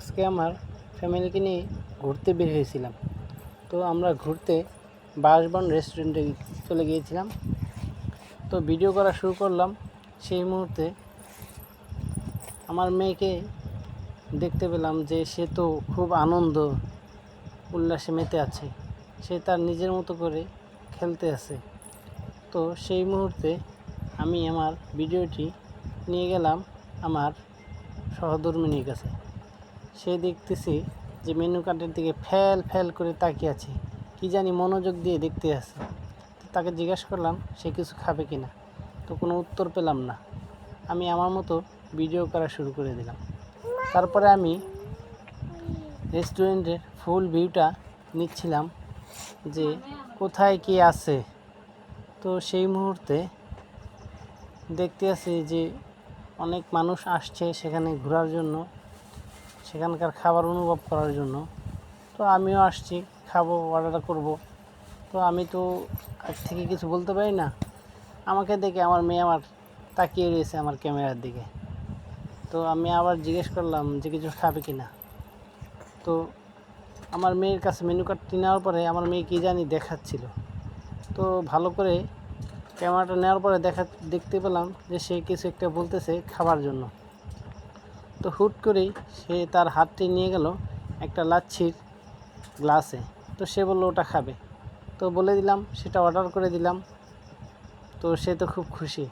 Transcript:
আজকে আমার ফ্যামিলিকে নিয়ে ঘুরতে বের হয়েছিলাম। তো আমরা ঘুরতে বাসবন রেস্টুরেন্টে চলে গিয়েছিলাম। তো ভিডিও করা শুরু করলাম। সেই মুহূর্তে আমার মেয়েকে দেখতে পেলাম যে সে তো খুব আনন্দ উল্লাসে মেতে আছে, সে তার নিজের মতো করে খেলতে আছে। তো সেই মুহূর্তে আমি আমার ভিডিওটি নিয়ে গেলাম আমার সহধর্মিণীর কাছে। সে দেখতেছি যে মেনু কার্ডের দিকে ফ্যাল ফ্যাল করে তাকিয়ে আছে, কি জানি মনোযোগ দিয়ে দেখতে আছে। তাকে জিজ্ঞাসা করলাম সে কিছু খাবে কি না, তো কোনো উত্তর পেলাম না। আমি আমার মতো ভিডিও করা শুরু করে দিলাম। তারপরে আমি রেস্টুরেন্টের ফুল ভিউটা নিচ্ছিলাম যে কোথায় কি আছে। তো সেই মুহূর্তে দেখতে আছি যে অনেক মানুষ আসছে সেখানে ঘোরার জন্য, সেখানকার খাবার অনুভব করার জন্য। তো আমিও আসছি, খাবো, অর্ডার করব। তো আমি তো আজ থেকে কিছু বলতে পারি না। আমাকে দেখে আমার মেয়ে আমার তাকিয়ে রয়েছে আমার ক্যামেরার দিকে। তো আমি আবার জিজ্ঞেস করলাম যে কিছু খাবে কি না। তো আমার মেয়ের কাছে মেনু কার্ডটি নেওয়ার পরে আমার মেয়ে কী জানি দেখাচ্ছিল। তো ভালো করে ক্যামেরাটা নেওয়ার পরে দেখতে পেলাম যে সে কিছু একটা বলতেছে খাবার জন্য। তো হুট করেই সে তার হাতটি নিয়ে গেল একটা লাচ্ছির গ্লাসে। তো সে বললো ওটা খাবে। তো বলে দিলাম, সেটা অর্ডার করে দিলাম। তো সে তো খুব খুশি।